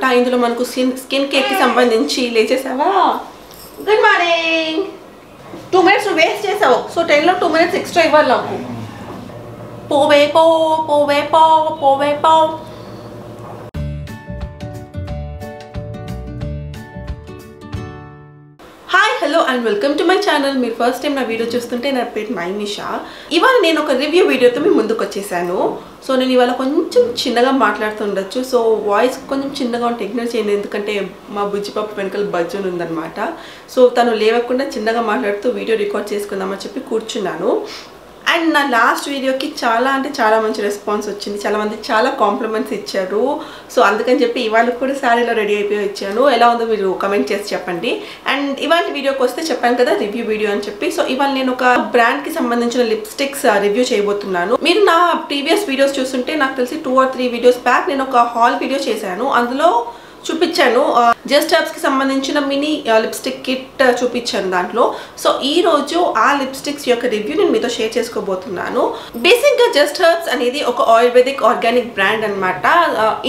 అనమాట. ఇందులో మనకు స్కిన్ కేర్ కి సంబంధించి లేచేసావా? Good morning. 2 minutes వేస్ట్ చేసావు. సో 10 లో 2 minutes ఎక్స్ట్రా ఇవ్వాలి నాకు. పోవే పో పోవే పో పోవే పో. Hi hello and welcome to my channel. మీరు ఫస్ట్ టైం నా వీడియో చూస్తుంటే నా పేరు నైమిషా. ఇవాళ నేను ఒక రివ్యూ వీడియోతో మీ ముందుకు వచ్చేసాను. సో నేను ఇవాళ కొంచెం చిన్నగా మాట్లాడుతుండొచ్చు. సో వాయిస్ కొంచెం చిన్నగా ఉంటే ఇగ్నోర్ చేయండి, ఎందుకంటే మా బుజ్జిపాప వెనకాల బజ్జున్ ఉందన్నమాట. సో తను లేవకుండా చిన్నగా మాట్లాడుతూ వీడియో రికార్డ్ చేసుకుందామని చెప్పి కూర్చున్నాను. అండ్ నా లాస్ట్ వీడియోకి చాలా మంచి రెస్పాన్స్ వచ్చింది. చాలామంది చాలా కాంప్లిమెంట్స్ ఇచ్చారు. సో అందుకని చెప్పి ఇవాళ కూడా శారీలో రెడీ అయిపోయి వచ్చాను. ఎలా ఉందో మీరు కమెంట్ చేసి చెప్పండి. అండ్ ఇవాళ వీడియోకి వస్తే చెప్పాను కదా రివ్యూ వీడియో అని చెప్పి. సో ఇవాళ నేను ఒక బ్రాండ్కి సంబంధించిన లిప్స్టిక్స్ రివ్యూ చేయబోతున్నాను. మీరు నా ప్రీవియస్ వీడియోస్ చూస్తుంటే నాకు తెలిసి 2 or 3 వీడియోస్ బ్యాక్ నేను ఒక హాల్ వీడియో చేశాను. అందులో చూపించాను జస్ట్ హర్బ్స్ కి సంబంధించిన మినీ లిప్స్టిక్ కిట్ చూపించాను దాంట్లో. సో ఈ రోజు ఆ లిప్స్టిక్స్ యొక్క రివ్యూ నేను మీతో షేర్ చేసుకోబోతున్నాను. బేసిక్ గా జస్ట్ హర్బ్స్ అనేది ఒక ఆయుర్వేదిక్ ఆర్గానిక్ బ్రాండ్ అనమాట.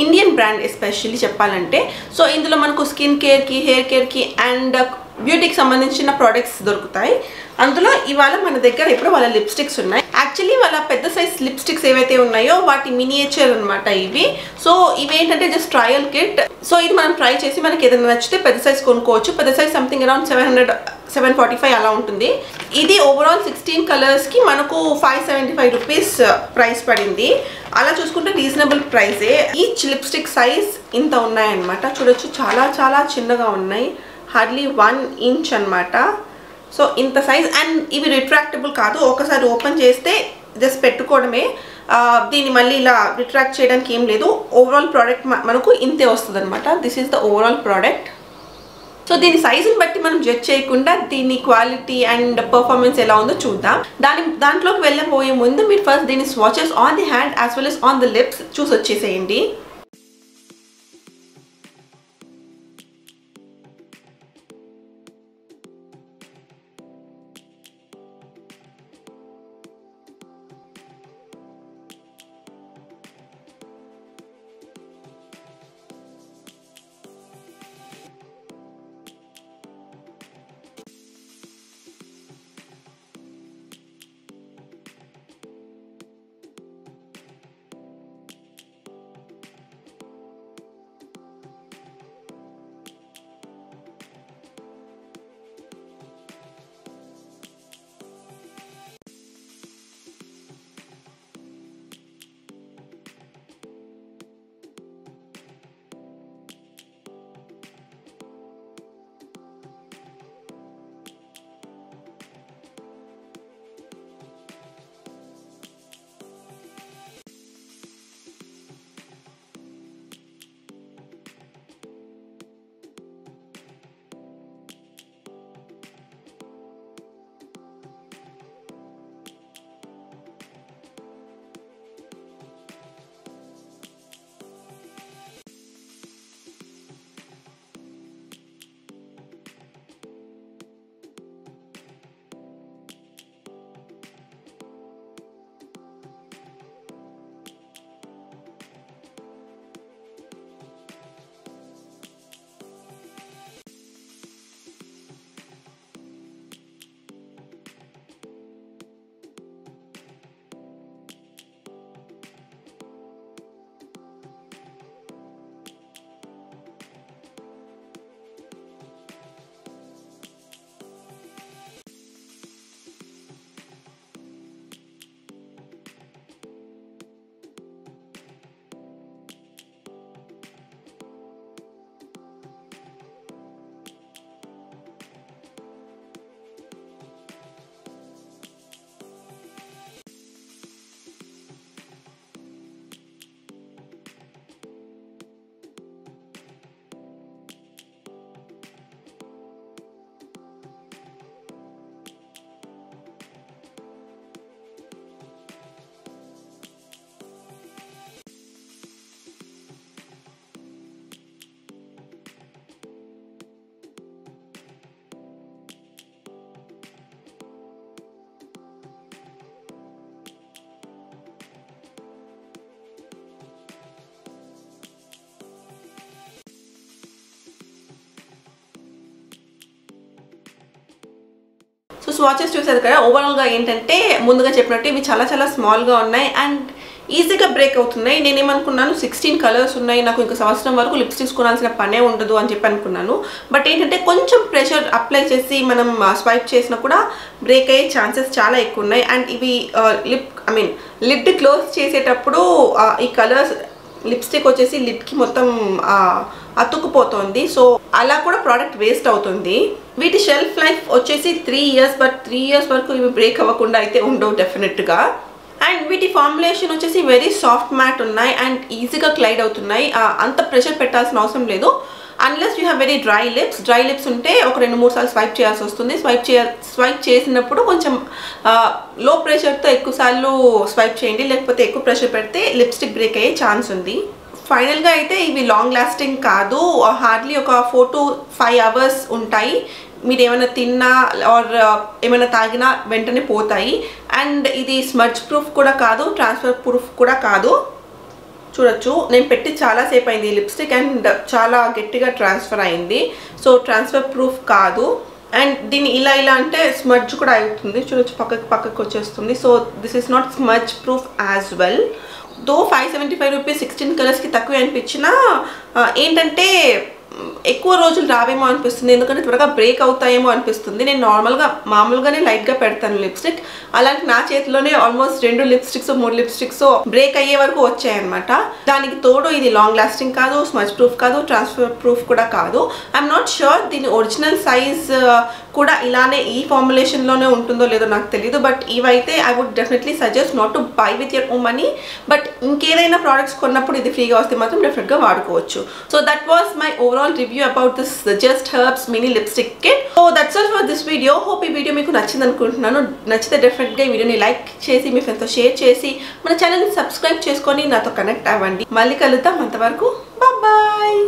ఇండియన్ బ్రాండ్ ఎస్పెషల్లీ చెప్పాలంటే. సో ఇందులో మనకు స్కిన్ కేర్ కి, హెయిర్ కేర్ కి అండ్ బ్యూటీకి సంబంధించిన ప్రోడక్ట్స్ దొరుకుతాయి. అందులో ఇవాళ మన దగ్గర ఇప్పుడు వాళ్ళ లిప్స్టిక్స్ ఉన్నాయి. యాక్చువల్లీ వాళ్ళ పెద్ద సైజ్ లిప్స్టిక్స్ ఏవైతే ఉన్నాయో వాటి మినియేచర్ అనమాట ఇవి. సో ఇవేంటంటే జస్ట్ ట్రయల్ కిట్. సో ఇది మనం ట్రై చేసి మనకి ఏదైనా నచ్చితే పెద్ద సైజ్ కొనుక్కోవచ్చు. పెద్ద సైజ్ సంథింగ్ అరౌండ్ 745 అలా ఉంటుంది. ఇది ఓవరాల్ 16 కలర్స్ కి మనకు 575 రూపీస్ ప్రైస్ పడింది. అలా చూసుకుంటే రీజనబుల్ ప్రైసే. ఈచ్ లిప్స్టిక్ సైజ్ ఇంత ఉన్నాయన్నమాట. చూడొచ్చు, చాలా చిన్నగా ఉన్నాయి. హార్డ్లీ 1 inch అనమాట. సో ఇంత సైజ్. అండ్ ఇవి రిట్రాక్టబుల్ కాదు, ఒకసారి ఓపెన్ చేస్తే జస్ట్ పెట్టుకోవడమే. దీన్ని మళ్ళీ ఇలా రిట్రాక్ట్ చేయడానికి ఏం లేదు. ఓవరాల్ ప్రోడక్ట్ మనకు ఇంతే వస్తుంది అనమాట. This is the overall product. So దీని సైజుని బట్టి మనం జడ్జ్ చేయకుండా దీని క్వాలిటీ అండ్ పర్ఫార్మెన్స్ ఎలా ఉందో చూద్దాం. దాంట్లోకి వెళ్ళబోయే ముందు మీరు ఫస్ట్ దీని swatches on the hand as well as on the lips చూసి వచ్చేసేయండి. సో స్వాచెస్ చూసారు కదా, ఓవరాల్గా ఏంటంటే ముందుగా చెప్పినట్టు ఇవి చాలా చాలా స్మాల్గా ఉన్నాయి అండ్ ఈజీగా బ్రేక్ అవుతున్నాయి. నేనేమనుకున్నాను 16 కలర్స్ ఉన్నాయి, నాకు ఇంకా సంవత్సరం వరకు లిప్స్టిక్స్ కొనాల్సిన పనే ఉండదు అని చెప్పి అనుకున్నాను. బట్ ఏంటంటే కొంచెం ప్రెషర్ అప్లై చేసి మనం స్వైప్ చేసినా కూడా బ్రేక్ అయ్యే ఛాన్సెస్ చాలా ఎక్కువ ఉన్నాయి. అండ్ ఇవి లిడ్ క్లోజ్ చేసేటప్పుడు ఈ కలర్స్ లిప్స్టిక్ వచ్చేసి లిడ్కి మొత్తం అతుక్కుపోతుంది. సో అలా కూడా ప్రోడక్ట్ వేస్ట్ అవుతుంది. వీటి షెల్ఫ్ లైఫ్ వచ్చేసి 3 years, బట్ 3 years వరకు ఇవి బ్రేక్ అవ్వకుండా అయితే ఉండవు డెఫినెట్గా. అండ్ వీటి ఫార్ములేషన్ వచ్చేసి వెరీ సాఫ్ట్ మ్యాట్ ఉన్నాయి అండ్ ఈజీగా క్లైడ్ అవుతున్నాయి. అంత ప్రెషర్ పెట్టాల్సిన అవసరం లేదు unless you have very dry lips ఉంటే ఒక 2-3 సార్లు స్వైప్ చేయాల్సి వస్తుంది. స్వైప్ చేసినప్పుడు కొంచెం లో ప్రెషర్తో ఎక్కువ సార్లు స్వైప్ చేయండి, లేకపోతే ఎక్కువ ప్రెషర్ పెడితే లిప్స్టిక్ బ్రేక్ అయ్యే ఛాన్స్ ఉంది. ఫైనల్గా అయితే ఇవి లాంగ్ లాస్టింగ్ కాదు, హార్డ్లీ ఒక 4 to 5 hours ఉంటాయి. మీరు ఏమైనా తిన్నా ఆర్ ఏమైనా తాగినా వెంటనే పోతాయి. అండ్ ఇది స్మడ్జ్ ప్రూఫ్ కూడా కాదు, ట్రాన్స్ఫర్ ప్రూఫ్ కూడా కాదు. చూడొచ్చు, నేను పెట్టి చాలాసేపు అయింది ఈ లిప్స్టిక్ అండ్ చాలా గట్టిగా ట్రాన్స్ఫర్ అయింది. సో ట్రాన్స్ఫర్ ప్రూఫ్ కాదు. అండ్ దీన్ని ఇలా అంటే స్మడ్జ్ కూడా అవుతుంది. చూడొచ్చు, పక్కకు వచ్చేస్తుంది. So this is not smudge proof as well. Though 575 rupees 16 కలర్స్కి తక్కువ అనిపించినా ఏంటంటే ఎక్కువ రోజులు రావేమో అనిపిస్తుంది, ఎందుకంటే త్వరగా బ్రేక్ అవుతాయేమో అనిపిస్తుంది. నేను మామూలుగానే లైట్గా పెడతాను లిప్స్టిక్, అలాంటి నా చేతిలోనే ఆల్మోస్ట్ 2 లిప్స్టిక్స్ 3 లిప్స్టిక్స్ బ్రేక్ అయ్యే వరకు వచ్చాయన్నమాట. దానికి తోడు ఇది లాంగ్ లాస్టింగ్ కాదు, స్మజ్ ప్రూఫ్ కాదు, ట్రాన్స్ఫర్ ప్రూఫ్ కూడా కాదు. ఐఎమ్ నాట్ ష్యూర్ దీని ఒరిజినల్ సైజ్ కూడా ఇలానే ఈ ఫార్ములేషన్లోనే ఉంటుందో లేదో నాకు తెలియదు. బట్ ఇవైతే I would definitely suggest not to buy with your own money. But ఇంకేదైనా ప్రోడక్ట్స్ కొన్నప్పుడు ఇది ఫ్రీగా వస్తే మాత్రం డెఫినెట్గా వాడుకోవచ్చు. So that was my overall review about this just herbs mini lipstick kit. So that's all for this video. Hope ఈ video మీకు నచ్చింది అనుకుంటున్నాను. నచ్చితే డెఫినెట్గా ఈ వీడియోని లైక్ చేసి మీ ఫ్రెండ్స్తో షేర్ చేసి మన ఛానల్ని సబ్స్క్రైబ్ చేసుకొని నాతో కనెక్ట్ అవ్వండి. మళ్ళీ కలుద్దాం, అంతవరకు బాయ్.